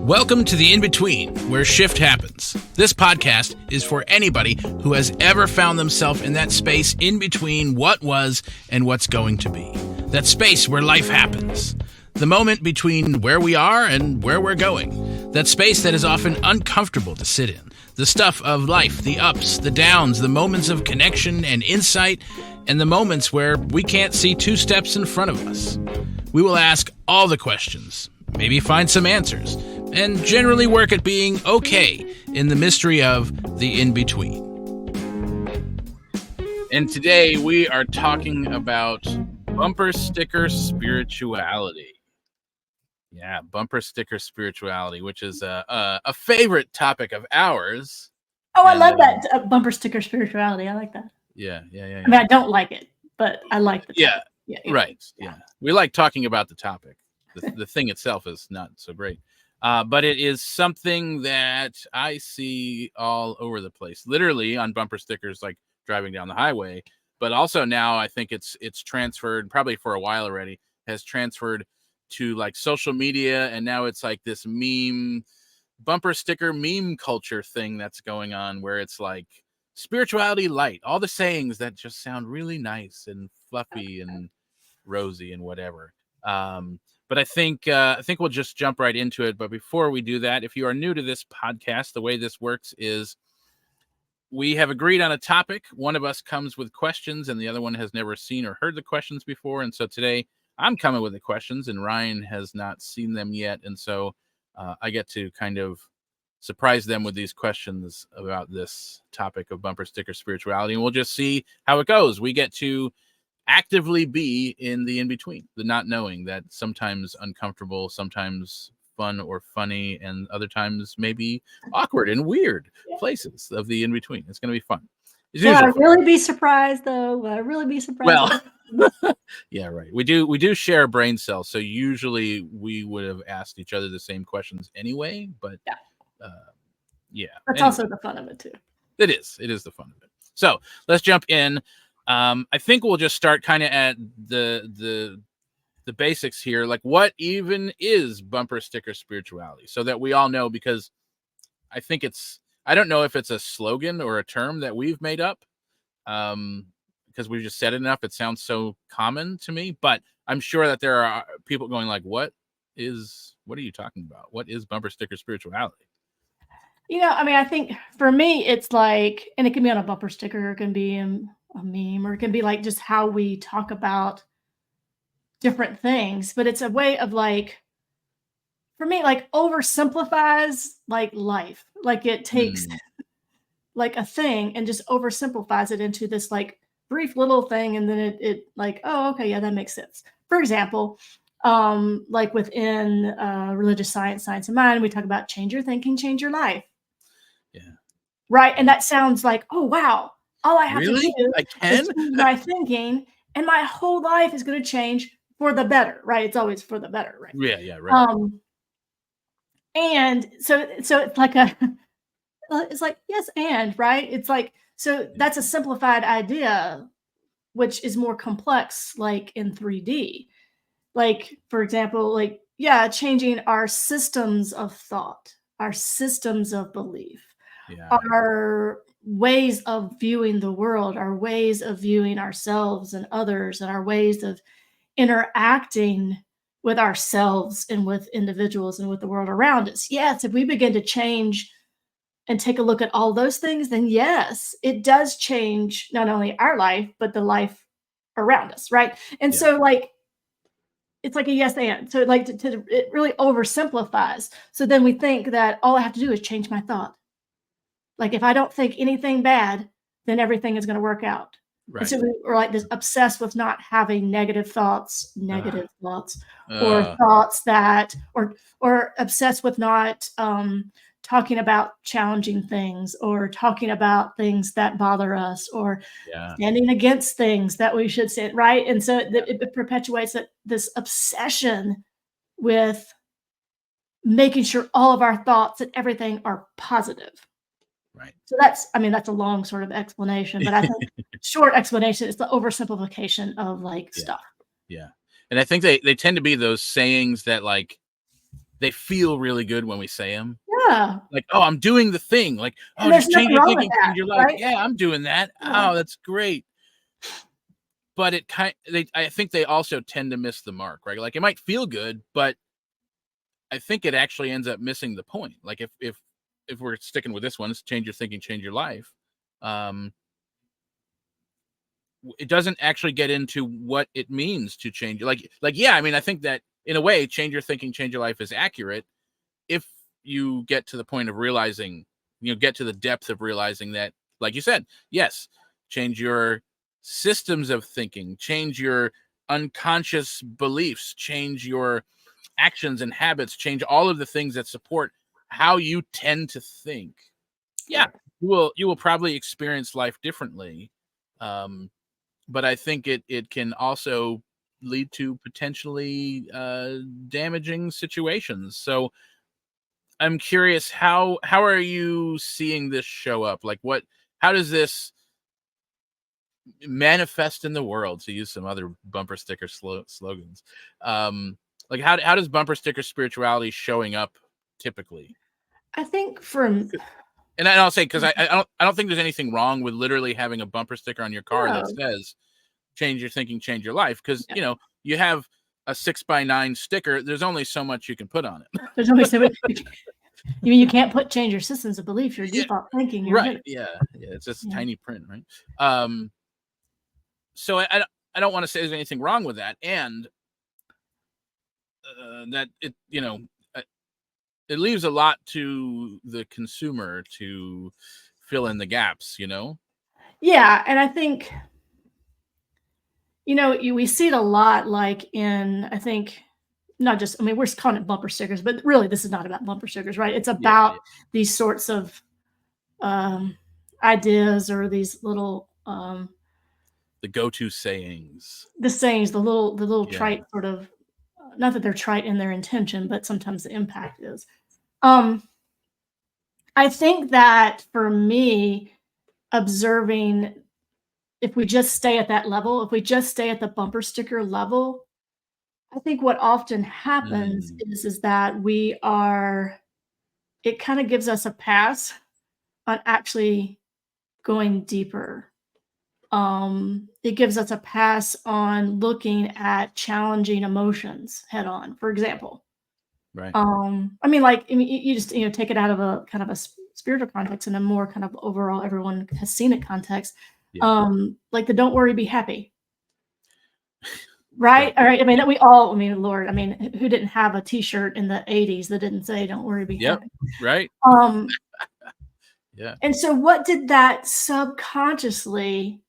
Welcome to the In-Between, where shift happens. This podcast is for anybody who has ever found themselves in that space in between what was and what's going to be. That space where life happens. The moment between where we are and where we're going. That space that is often uncomfortable to sit in. The stuff of life, the ups, the downs, the moments of connection and insight, and the moments where we can't see two steps in front of us. We will ask all the questions, maybe find some answers, and generally work at being okay in the mystery of the in-between. And today we are talking about bumper sticker spirituality. Yeah, bumper sticker spirituality, which is a favorite topic of ours. Oh, I love that bumper sticker spirituality. I like that. Yeah. I mean, I don't like it, but I like the topic. Yeah, right. Yeah. We like talking about the topic. The thing itself is not so great. But it is something that I see all over the place, literally on bumper stickers, like driving down the highway. But also now I think it's transferred, probably for a while already, has transferred to like social media. And now it's like this bumper sticker meme culture thing that's going on, where it's like spirituality light, all the sayings that just sound really nice and fluffy and rosy and whatever. But I think we'll just jump right into it. But before we do that, if you are new to this podcast, the way this works is we have agreed on a topic. One of us comes with questions and the other one has never seen or heard the questions before. And so today I'm coming with the questions and Ryan has not seen them yet. And so I get to kind of surprise them with these questions about this topic of bumper sticker spirituality. And we'll just see how it goes. We get to actively be in the in-between, the not knowing, that sometimes uncomfortable, sometimes fun or funny, and other times maybe awkward and weird places of the in-between. It's going to be fun. Will I really be surprised though? Will I really be surprised? Well, yeah, right. We do share brain cells, so usually we would have asked each other the same questions anyway, but yeah. That's also the fun of it too. It is the fun of it. So let's jump in. I think we'll just start kind of at the basics here. Like, what even is bumper sticker spirituality? So that we all know, because I think I don't know if it's a slogan or a term that we've made up, because we've just said it enough. It sounds so common to me, but I'm sure that there are people going like, what are you talking about? What is bumper sticker spirituality? I mean, I think for me, it's like, and it can be on a bumper sticker, it can be a meme, or it can be like just how we talk about different things. But it's a way of like, for me, like oversimplifies like life. Like it takes like a thing and just oversimplifies it into this like brief little thing. And then it like, oh, okay, yeah, that makes sense. For example, like within religious science of mind, we talk about change your thinking, change your life. Yeah. Right. And that sounds like, oh, wow. All I have to do is change my thinking and my whole life is going to change for the better. Right. It's always for the better. Right. Yeah. Right. And so it's like it's like, yes. And right. It's like, so that's a simplified idea, which is more complex, like in 3D. Like, for example, like, changing our systems of thought, our systems of belief, our ways of viewing the world, our ways of viewing ourselves and others, and our ways of interacting with ourselves and with individuals and with the world around us. Yes, if we begin to change and take a look at all those things, then yes, it does change not only our life, but the life around us, right? And so like, it's like a yes and. So like it really oversimplifies. So then we think that all I have to do is change my thought. Like if I don't think anything bad, then everything is going to work out. Right. And so we're like this obsessed with not having negative thoughts, or thoughts that, or obsessed with not talking about challenging things, or talking about things that bother us, or standing against things that we should stand, right? And so it perpetuates this obsession with making sure all of our thoughts and everything are positive. Right. So that's a long sort of explanation, but I think short explanation is the oversimplification of like stuff. Yeah. And I think they tend to be those sayings that like they feel really good when we say them. Yeah. Like, oh, I'm doing the thing. Like, And oh, there's just change nothing your wrong with thinking, that, change your life. right? Yeah, I'm doing that. Yeah. Oh, that's great. But I think they also tend to miss the mark, right? Like, it might feel good, but I think it actually ends up missing the point. Like, if we're sticking with this one, it's change your thinking, change your life. It doesn't actually get into what it means to change. Yeah, I mean, I think that in a way, change your thinking, change your life is accurate if you get to the point of realizing, get to the depth of realizing that, like you said, yes, change your systems of thinking, change your unconscious beliefs, change your actions and habits, change all of the things that support how you tend to think. Yeah, Right. you will probably experience life differently. But I think it can also lead to potentially damaging situations. So I'm curious, how are you seeing this show up? Like, how does this manifest in the world, to use some other bumper sticker slogans? Like, how does bumper sticker spirituality showing up typically? I think from And I'll say, because I don't think there's anything wrong with literally having a bumper sticker on your car that no, says change your thinking, change your life. Because yeah, you have a 6x9 sticker, there's only so much you can put on it. there's only so many. You mean you can't change your systems of belief, your Yeah, default thinking, your right. habit. Yeah, it's just Yeah. tiny print, right? So I don't want to say there's anything wrong with that, and that uh, it leaves a lot to the consumer to fill in the gaps. Yeah, and I think we see it a lot, like in, I think, not just, I mean, we're calling it bumper stickers, but really this is not about bumper stickers, right? It's Yeah, about yeah. these sorts of um, ideas, or these little The go-to sayings. the sayings, the little Yeah. trite sort of, not that they're trite in their intention, but sometimes the impact is. Um, I think that for me, observing, if we just stay at that level, if we just stay at the bumper sticker level, I think what often happens Mm, is that it kind of gives us a pass on actually going deeper. It gives us a pass on looking at challenging emotions head on. For example, right. I mean, like, I mean, you just take it out of a kind of a spiritual context and a more kind of overall, everyone has seen it context. Yeah. Like the "Don't worry, be happy." Right. Right? All right. I mean, Yeah. that we all, I mean, Lord, I mean, who didn't have a T-shirt in the '80s that didn't say "Don't worry, be Yep. happy"? Right. Um, Yeah. and so what did that subconsciously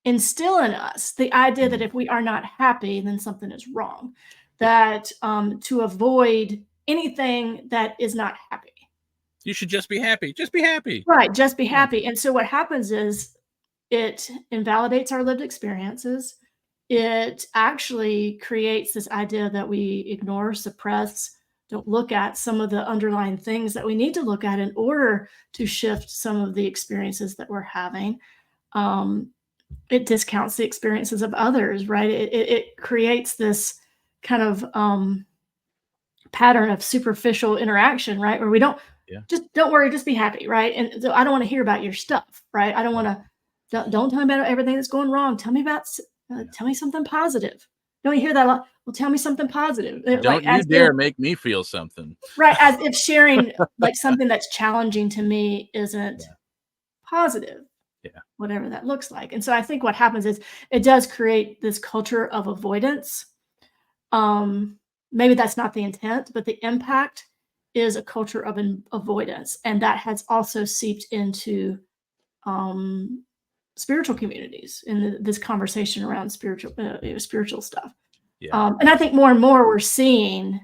instill in us? The idea that Mm. if we are not happy, then something is wrong. Yeah. That to avoid anything that is not happy. You should just be happy. Just be happy. Right, just be Yeah. happy. And so what happens is it invalidates our lived experiences. It actually creates this idea that we ignore, suppress, don't look at some of the underlying things that we need to look at in order to shift some of the experiences that we're having. Um, it discounts the experiences of others, right? It creates this kind of pattern of superficial interaction, right? Where we Yeah. don't worry, just be happy, right? And so I don't want to hear about your stuff, right? I don't want Right. to, don't tell me about everything that's going wrong. Tell me about, Yeah. tell me something positive. Don't you hear that a lot? Well, tell me something positive. Like Don't you as if, dare make me feel something. right, as if sharing like something that's challenging to me isn't Yeah. positive, Yeah. whatever that looks like. And so I think what happens is it does create this culture of avoidance. Um, Maybe that's not the intent, but the impact is a culture of avoidance, and that has also seeped into um, spiritual communities in this conversation around spiritual stuff. Yeah. And I think more and more we're seeing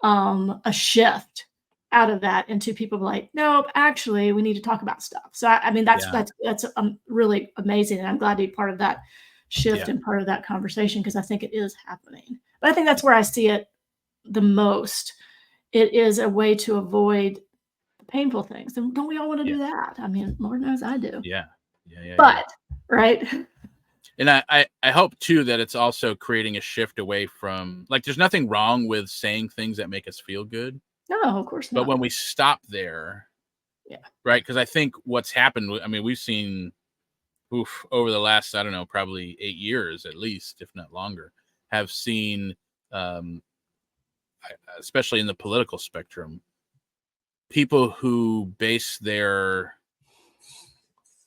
a shift out of that into people like, nope, actually, we need to talk about stuff. So I mean, that's Yeah. that's really amazing, and I'm glad to be part of that shift Yeah. and part of that conversation because I think it is happening. But I think that's where I see it the most. It is a way to avoid painful things. And don't we all want to Yeah. do that? I mean, Lord knows I do. Yeah. Yeah. Yeah. Yeah. But right, And I hope too that it's also creating a shift away from, like, there's nothing wrong with saying things that make us feel good, No, of course but not. when we stop there, Yeah. right? Because I think what's happened, I mean, we've seen, over the last, I don't know, probably 8 years at least, if not longer, have seen, um, especially in the political spectrum, people who base their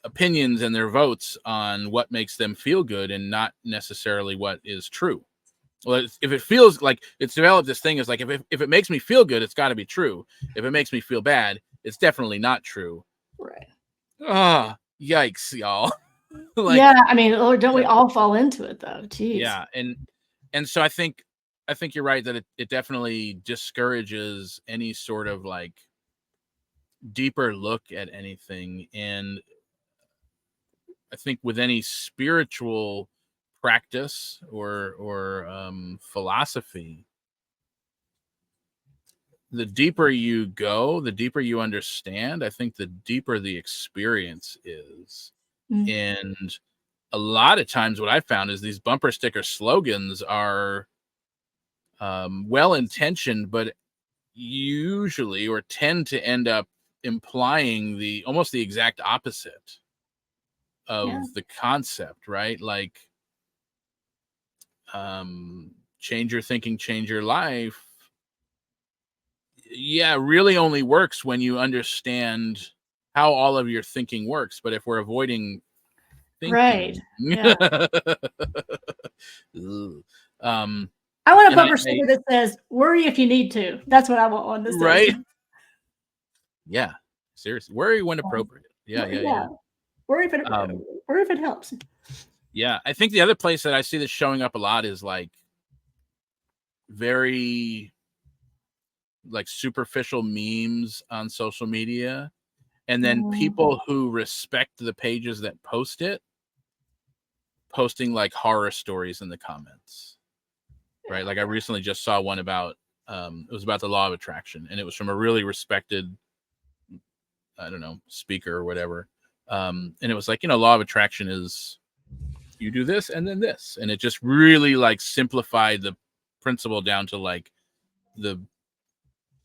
opinions and their votes on what makes them feel good and not necessarily what is true. Well, if it feels like, it's developed this thing, is like, if it makes me feel good, it's got to be true. If it makes me feel bad, it's definitely not true. Right. Ah, yikes, y'all. Like, Yeah, I mean, Lord, don't we yeah, all fall into it though? Jeez. yeah, and so I think you're right that it definitely discourages any sort of like deeper look at anything. And I think with any spiritual practice or philosophy, the deeper you go, the deeper you understand, I think the deeper the experience is. Mm. And a lot of times what I found is these bumper sticker slogans are well intentioned, but usually or tend to end up implying the almost the exact opposite Yeah. of the concept, right? Like, change your thinking, change your life. Yeah, really only works when you understand how all of your thinking works. But if we're avoiding Right. thinking, Yeah. Ugh. um, I want a and bumper I sticker that says, "Worry if you need to." That's what I want on this says. right, yeah, seriously, worry when appropriate. Yeah, yeah, yeah. Yeah. Worry if it Um, worry if it helps. yeah, I think the other place that I see this showing up a lot is like very like superficial memes on social media, and then Mm, people who respect the pages that post it posting like horror stories in the comments, right? Like I recently just saw one about it was about the law of attraction, and it was from a really respected, I don't know, speaker or whatever. And it was like, law of attraction is you do this and then this, and it just really like simplified the principle down to like the,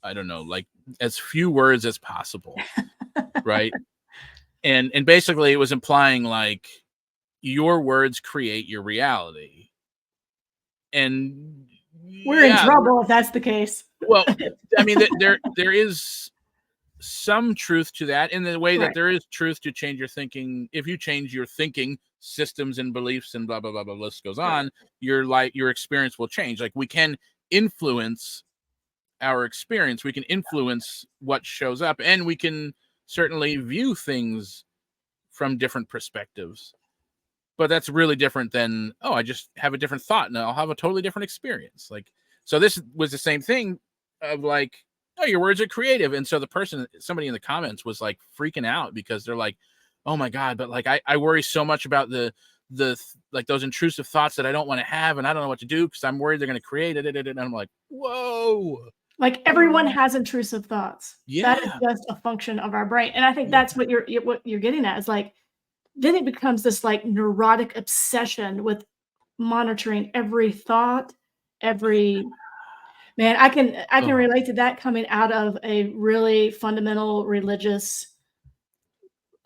I don't know, like as few words as possible, right? And basically it was implying like your words create your reality. And we're in yeah, trouble if that's the case. well, I mean, there is some truth to that, in the way that Right. there is truth to change your thinking. If you change your thinking systems and beliefs and blah blah blah blah, list goes Right. on, your experience will change. Like we can influence our experience, we can influence what shows up, and we can certainly view things from different perspectives. But that's really different than, oh, I just have a different thought and I'll have a totally different experience. Like, so this was the same thing of like, oh, your words are creative. And so somebody in the comments was like freaking out because they're like, oh my God, but like I worry so much about the like those intrusive thoughts that I don't want to have, and I don't know what to do because I'm worried they're going to create it. And I'm like, whoa. Like everyone has intrusive thoughts. That is Yeah. just a function of our brain. And I think Yeah. that's what you're getting at is like then it becomes this like neurotic obsession with monitoring every thought, every man, I can Oh, relate to that coming out of a really fundamental religious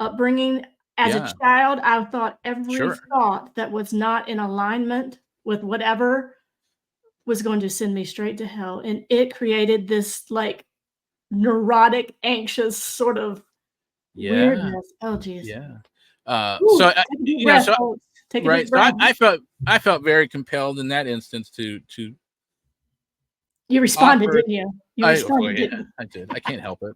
upbringing. As a yeah, child, I thought every sure. thought that was not in alignment with whatever was going to send me straight to hell, and it created this, like, neurotic, anxious sort of Yeah. weirdness. Oh, geez. Yeah. Woo, So take a deep breath, so folks. Take a right. deep So breath. I felt very compelled in that instance to You responded, offer. didn't you? You responded, Yeah, didn't you? I did. I can't help it.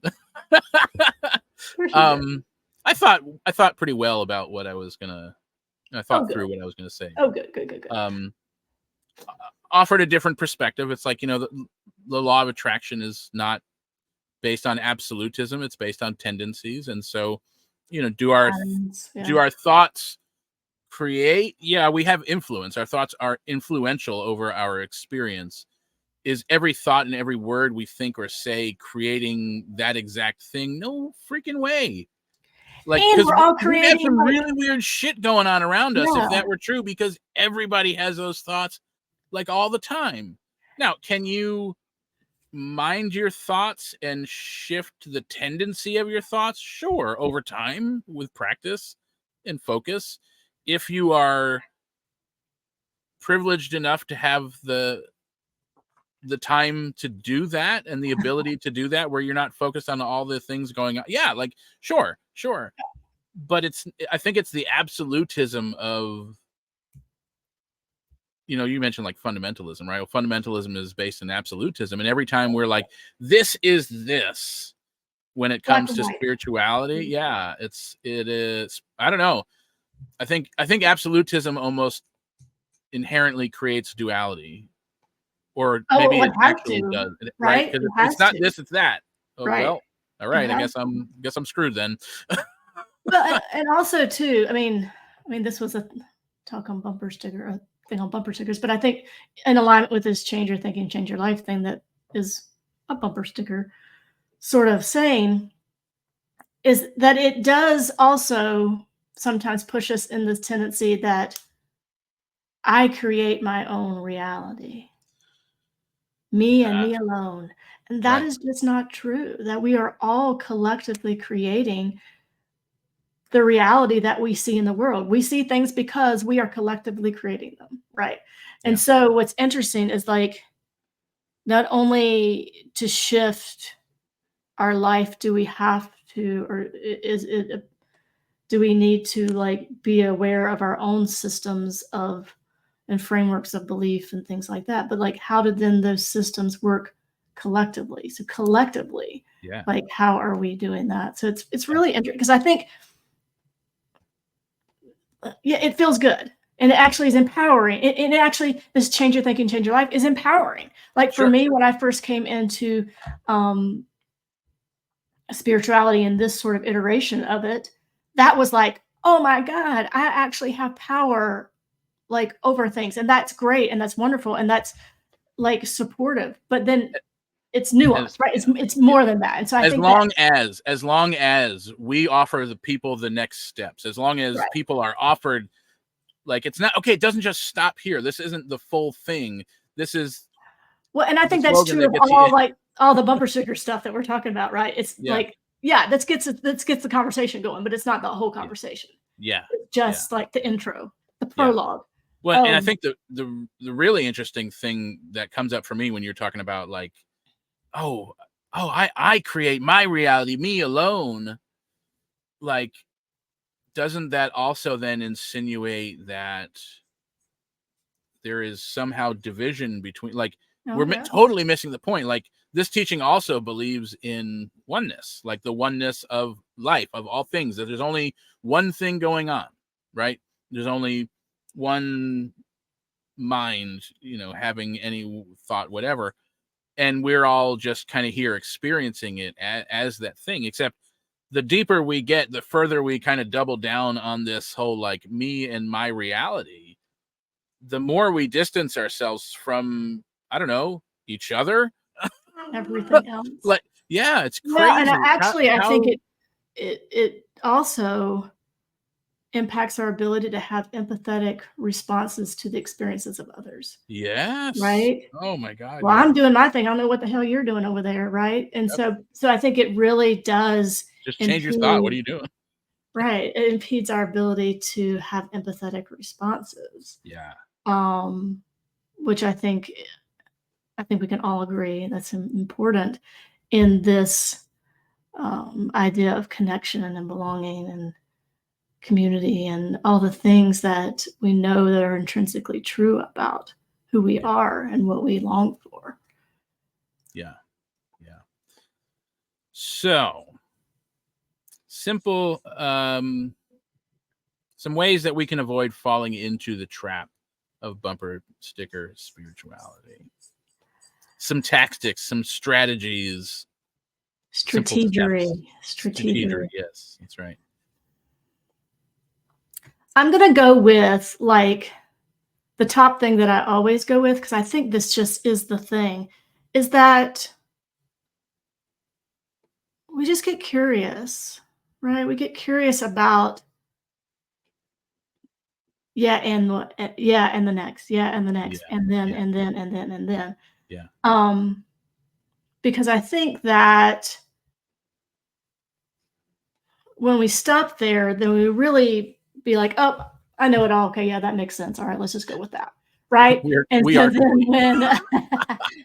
Of course you did. um, I thought pretty well about what I was gonna. I Oh, thought good. through what I was gonna say. Oh, good, good, good, good. Um, Offered a different perspective. It's like, the law of attraction is not based on absolutism. It's based on tendencies, and so, do our Patterns, do yeah. our thoughts create? Yeah, we have influence. Our thoughts are influential over our experience. Is every thought and every word we think or say creating that exact thing? No freaking way. Like, And because we're all we'd have creating some like really weird shit going on around us if yeah. that were true, because everybody has those thoughts like all the time. Now, can you mind your thoughts and shift the tendency of your thoughts? Sure, over time with practice and focus. If you are privileged enough to have the time to do that and the ability to do that, where you're not focused on all the things going on, yeah, like sure, but I think it's the absolutism of, you mentioned like fundamentalism, right? Well, fundamentalism is based in absolutism, and every time we're like, this is this, when it black comes and to white. spirituality, yeah, it is, I don't know, I think absolutism almost inherently creates duality, or Oh, maybe well, it it has actually to, does, right? right? Because It it's has not to, this, it's that. Oh right? well, all It right, I has guess I'm screwed then. well, and also too, I mean, this was a talk on bumper sticker, a thing on bumper stickers, but I think in alignment with this change your thinking, change your life thing that is a bumper sticker sort of saying is that it does also sometimes push us in this tendency that I create my own reality, me and Yeah, me alone. And that right. is just not true, that we are all collectively creating the reality that we see in the world. We see things because we are collectively creating them, right? And Yeah, so what's interesting is like not only to shift our life do we have to or is it do we need to like be aware of our own systems of and frameworks of belief and things like that, but like how did then those systems work collectively? So collectively, yeah, like how are we doing that? So it's yeah, really interesting because I think yeah, it feels good. And it actually is empowering. It actually, this change your thinking, change your life is empowering. Like for sure, me, when I first came into um, spirituality and this sort of iteration of it, that was like, oh my God, I actually have power like over things. And that's great. And that's wonderful. And that's like supportive. But then it's nuanced, as right? yeah, It's yeah. more than that. And so I As think that, long as we offer the people the next steps, as long as right. people are offered, like, it's not okay, it doesn't just stop here, this isn't the full thing, this is Well, and I the think that's slogan true that of gets you. all like all the bumper sticker stuff that we're talking about, right? It's Yeah, like, yeah, that gets the conversation going, but it's not the whole yeah, conversation. yeah, It's yeah, just like the intro, the yeah. prologue. Well, and I Um, think the really interesting thing that comes up for me when you're talking about like, oh, I create my reality, me alone, like, doesn't that also then insinuate that there is somehow division between, like, oh we're yeah, totally missing the point. Like, this teaching also believes in oneness, like the oneness of life, of all things, that there's only one thing going on, right? There's only one mind, having any thought, whatever, and we're all just kind of here experiencing it as that thing, except the deeper we get, the further we kind of double down on this whole like me and my reality, the more we distance ourselves from, I don't know, each other. everything else. Like, yeah, it's Well, and crazy I think how it also impacts our ability to have empathetic responses to the experiences of others, yes, right? oh my god, Well, I'm yeah, doing my thing. I don't know what the hell you're doing over there, right? And yep. so I think it really does Just change your thought, what impede are you doing? right, it impedes our ability to have empathetic responses, Yeah, um, which I think we can all agree that's important in this idea of connection and belonging and community and all the things that we know that are intrinsically true about who we yeah, are and what we long for. yeah, yeah. So simple, some ways that we can avoid falling into the trap of bumper sticker spirituality, some tactics, some strategies, simple Strategery, steps. Strategery, strategery. yes, that's right. I'm gonna go with like the top thing that I always go with because I think this just is the thing, is that we just get curious, right? We get curious about, and what, and the next, and the Yeah. next, and then, Yeah. and then, and then, and then. Yeah. Um, because I think that when we stop there, then we really be like, oh, I know it all. Okay, yeah, that makes sense. All right, let's just go with that. Right. And We so are then complete. when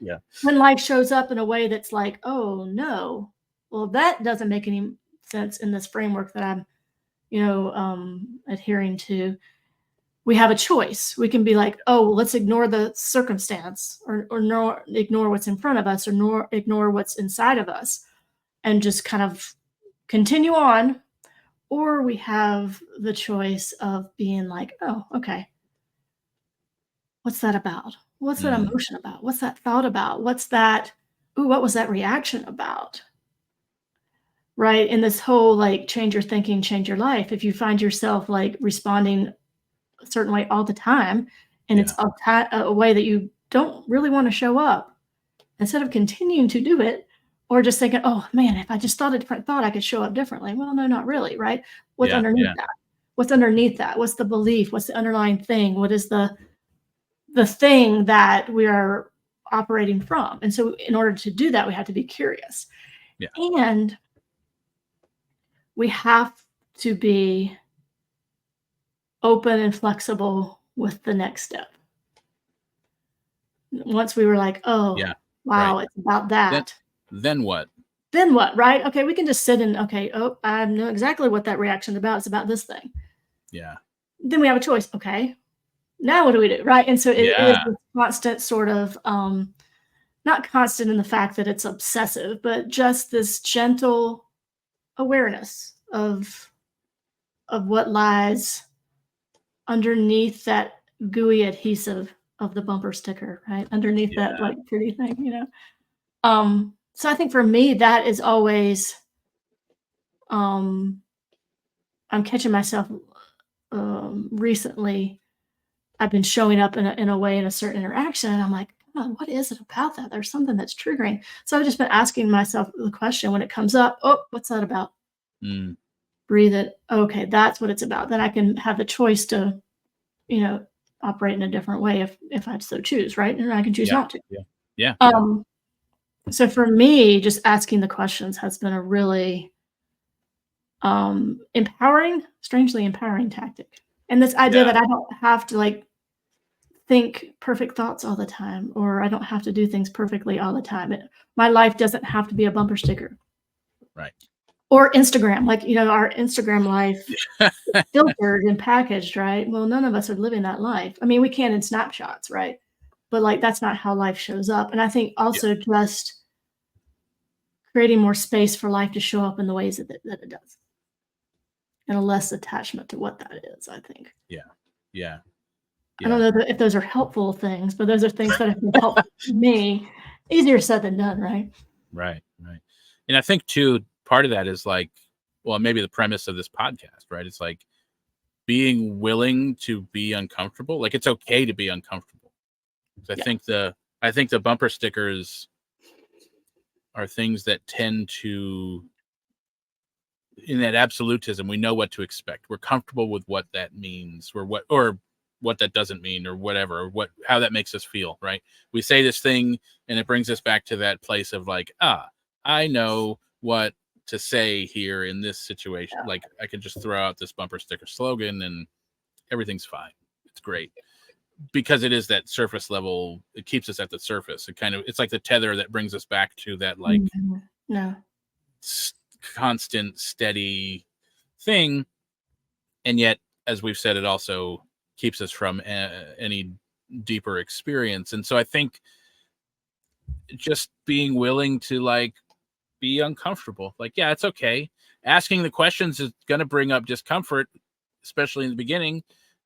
Yeah. when life shows up in a way that's like, oh no, well, that doesn't make any sense in this framework that I'm, adhering to. We have a choice. We can be like, oh, well, let's ignore the circumstance, or ignore what's in front of us, or ignore what's inside of us, and just kind of continue on. Or we have the choice of being like, oh, okay, what's that about? What's that Mm. emotion about? What's that thought about? What's that? Ooh, what was that reaction about? Right. In this whole like change your thinking, change your life. If you find yourself like responding a certain way all the time, and it's Yeah. a way that you don't really want to show up, instead of continuing to do it, or just thinking, oh man, if I just thought a different thought, I could show up differently. Well, no, not really. Right. What's Yeah. underneath Yeah. that? What's underneath that? What's the belief? What's the underlying thing? What is the thing that we are operating from? And so in order to do that, we have to be curious. Yeah. And we have to be open and flexible with the next step. Once we were like, oh, Yeah. Right. wow, it's about Then that. then what? Then what, right? Okay, we can just sit and, okay, oh, I know exactly what that reaction is about. It's about this thing. Yeah. Then we have a choice. Okay, now what do we do? Right. And so it is Yeah. this constant sort of, not constant in the fact that it's obsessive, but just this gentle awareness of what lies underneath that gooey adhesive of the bumper sticker, right? Underneath that Yeah. like pretty thing. So I think for me that is always, um I'm catching myself, recently. I've been showing up in a way in a certain interaction, and I'm like, "Oh, what is it about that? There's something that's triggering." So I've just been asking myself the question when it comes up, "Oh, what's that about?" Mm. Breathe it. Okay, that's what it's about. Then I can have the choice to, you know, operate in a different way if I so choose, right? And I can choose Yeah. not to. Yeah. Yeah. Yeah. Um, so for me, just asking the questions has been a really, empowering, strangely empowering tactic. And this idea Yeah. that I don't have to like think perfect thoughts all the time, or I don't have to do things perfectly all the time. My life doesn't have to be a bumper sticker Right. or Instagram. Like, our Instagram life filtered and packaged, right? Well, none of us are living that life. I mean, we can in snapshots, right? But like that's not how life shows up. And I think Yeah. also just creating more space for life to show up in the ways that it does, and a less attachment to what that is, I think. Yeah. Yeah. I don't Yeah. know if those are helpful things, but those are things that have been helpful to me. Easier said than done, right? Right. Right. And I think too, part of that is like, well, maybe the premise of this podcast, right? It's like being willing to be uncomfortable. Like it's okay to be uncomfortable. 'Cause Yeah. I think the bumper stickers are things that tend to, in that absolutism, we know what to expect. We're comfortable with what that means, or what that doesn't mean, or whatever, or how that makes us feel, right? We say this thing and it brings us back to that place of like, I know what to say here in this situation. Yeah. Like I can just throw out this bumper sticker slogan and everything's fine. It's great. Because it is that surface level, it keeps us at the surface. It's like the tether that brings us back to that like Mhm. No. constant, steady thing. And yet, as we've said, it also keeps us from any deeper experience. And so I think just being willing to like be uncomfortable, like, yeah, it's okay. Asking the questions is going to bring up discomfort, especially in the beginning,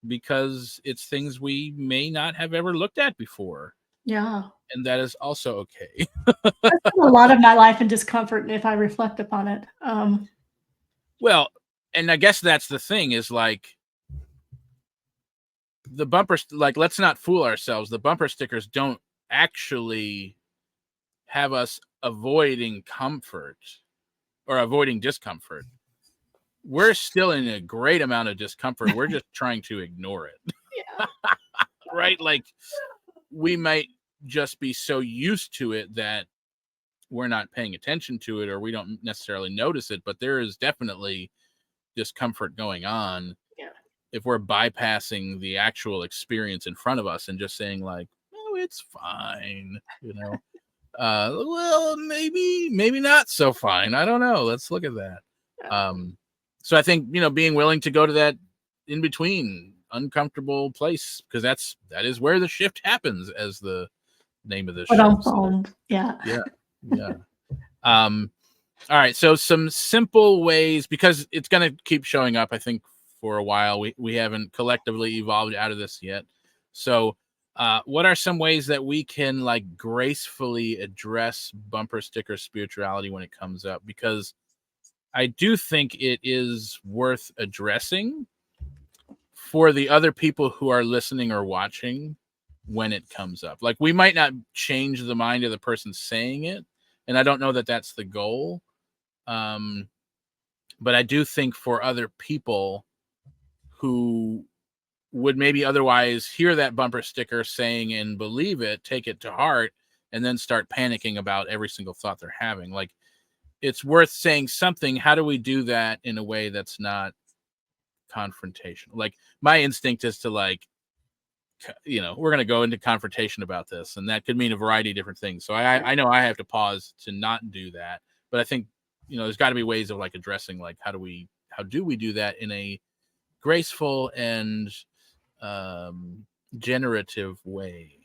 because it's things we may not have ever looked at before. Yeah. And that is also okay. I spent a lot of my life in discomfort if I reflect upon it. Well, and I guess that's the thing is like the bumpers, like, let's not fool ourselves. The bumper stickers don't actually have us avoiding comfort or avoiding discomfort. we're still in a great amount of discomfort. We're just trying to ignore it. Yeah. Right? Like we might just be so used to it that we're not paying attention to it, or we don't necessarily notice it, but there is definitely discomfort going on Yeah. if we're bypassing the actual experience in front of us and just saying like, oh, it's fine, well, maybe not so fine. I don't know. Let's look at that. So I think, being willing to go to that in between uncomfortable place, because that is where the shift happens, as the name of this show. So, yeah. All right. So some simple ways, because it's going to keep showing up, I think, for a while. We haven't collectively evolved out of this yet. So what are some ways that we can like gracefully address bumper sticker spirituality when it comes up? Because I do think it is worth addressing for the other people who are listening or watching when it comes up. Like, we might not change the mind of the person saying it, and I don't know that that's the goal. But I do think for other people who would maybe otherwise hear that bumper sticker saying and believe it, take it to heart, and then start panicking about every single thought they're having. Like, it's worth saying something. How do we do that in a way that's not confrontational? Like, my instinct is to like, we're going to go into confrontation about this, and that could mean a variety of different things. So I know I have to pause to not do that, but I think, there's got to be ways of like addressing, like, how do we do that in a graceful and generative way?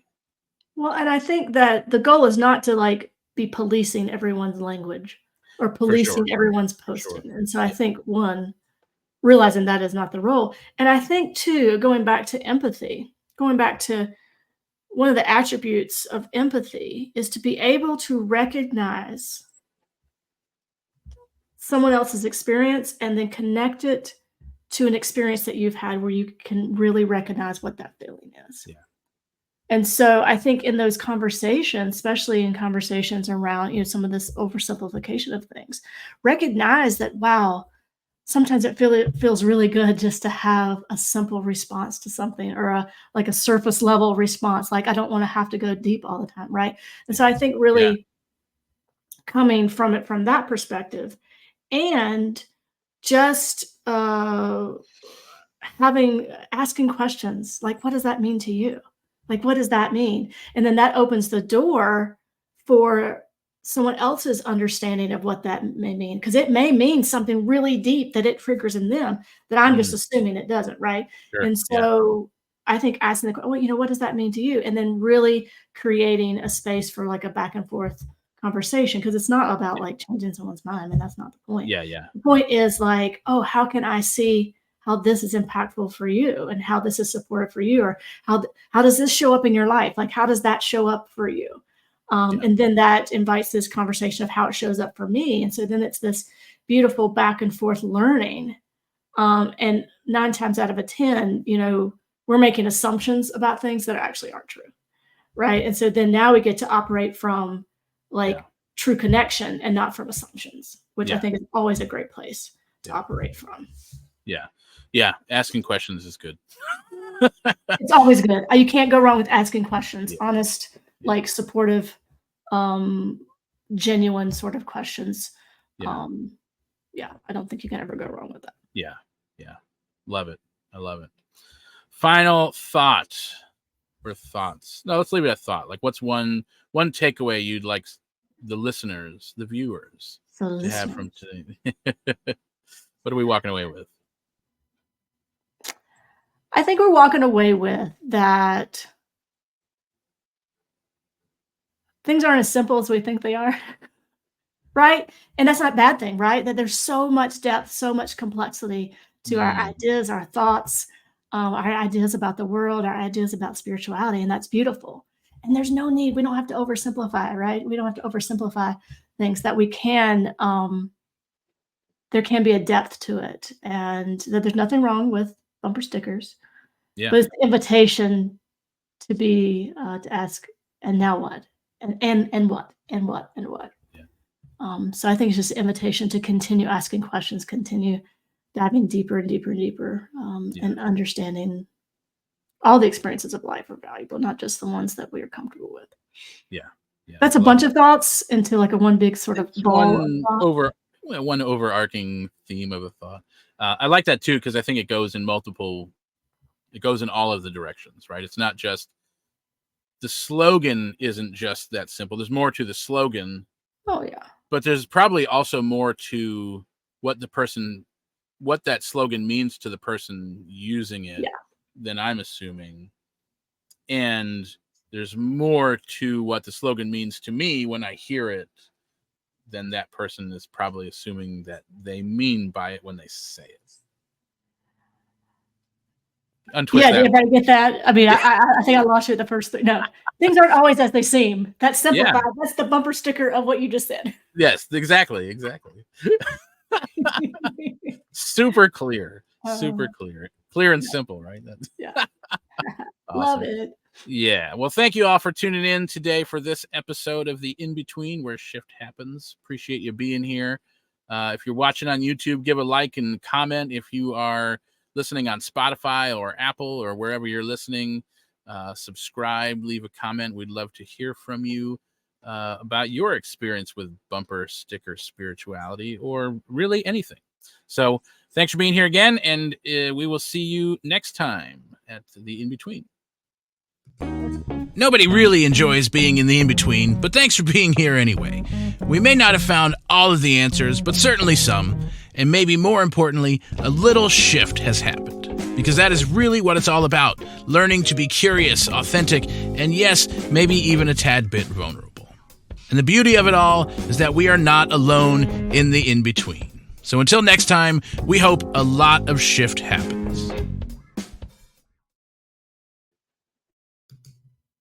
Well, and I think that the goal is not to like be policing everyone's language or policing everyone's posting. And so I think realizing that is not the role. And I think too, going back to empathy, going back to one of the attributes of empathy is to be able to recognize someone else's experience and then connect it to an experience that you've had where you can really recognize what that feeling is. Yeah. And so I think in those conversations, especially in conversations around, some of this oversimplification of things, recognize that, wow, sometimes it feels really good just to have a simple response to something, or a surface level response. Like, I don't want to have to go deep all the time, right? And so I think really coming from it from that perspective, and just asking questions like, what does that mean to you? Like, what does that mean? And then that opens the door for someone else's understanding of what that may mean, because it may mean something really deep that it triggers in them that I'm just assuming it doesn't, right? Sure. And so I think asking the question, what does that mean to you? And then really creating a space for like a back and forth conversation, because it's not about like changing someone's mind, and that's not the point. The point is like, oh, how can I see how this is impactful for you, and how this is supportive for you, or how does this show up in your life? Like, how does that show up for you? And then that invites this conversation of how it shows up for me. And so then it's this beautiful back and forth learning. And 9 times out of 10, we're making assumptions about things that actually aren't true. Right. And so then now we get to operate from like true connection and not from assumptions, which I think is always a great place to operate from. Yeah. Asking questions is good. It's always good. You can't go wrong with asking questions. Honest, like supportive, genuine sort of questions. I don't think you can ever go wrong with that. Yeah. Love it. I love it. Final thought or thoughts. No, let's leave it at thought. Like, what's one takeaway you'd like the listeners, the viewers, to have from today? What are we walking away with? I think we're walking away with that things aren't as simple as we think they are, right? And that's not a bad thing, right? That there's so much depth, so much complexity to our ideas, our thoughts, our ideas about the world, our ideas about spirituality, and that's beautiful. And there's no need, we don't have to oversimplify, right? We don't have to oversimplify things, that we can, there can be a depth to it, and that there's nothing wrong with bumper stickers. But it's the invitation to be, to ask, and now what? And what? And what? And what? So I think it's just an invitation to continue asking questions, continue diving deeper and deeper and deeper, Yeah. and understanding all the experiences of life are valuable, not just the ones that we are comfortable with. Yeah. Yeah. That's a Well, bunch of thoughts into like a one big sort of it's ball of thought. one overarching theme of a thought. I like that too, because I think it goes in all of the directions, right? It's not just the slogan isn't just that simple. There's more to the slogan, Oh yeah. but there's probably also more to what that slogan means to the person using it Yeah. than I'm assuming. And there's more to what the slogan means to me when I hear it than that person is probably assuming that they mean by it when they say it. Untwist Yeah, that. did everybody get that? I mean, I think I lost you at the first three. No, things aren't always as they seem. That's Yeah. simplified. That's the bumper sticker of what you just said. Yes, exactly. Super clear. Super clear. Clear and simple, right? That's Yeah. Love awesome. it. Yeah. Well, thank you all for tuning in today for this episode of The In Between, where shift happens. Appreciate you being here. If you're watching on YouTube, give a like and comment. If you are listening on Spotify or Apple or wherever you're listening, subscribe, leave a comment. We'd love to hear from you about your experience with bumper sticker spirituality or really anything. So thanks for being here again, and we will see you next time at The In Between. Nobody really enjoys being in the in-between, but thanks for being here anyway. We may not have found all of the answers, but certainly some, and maybe more importantly, a little shift has happened. Because that is really what it's all about, learning to be curious, authentic, and yes, maybe even a tad bit vulnerable. And the beauty of it all is that we are not alone in the in-between. So until next time, we hope a lot of shift happens.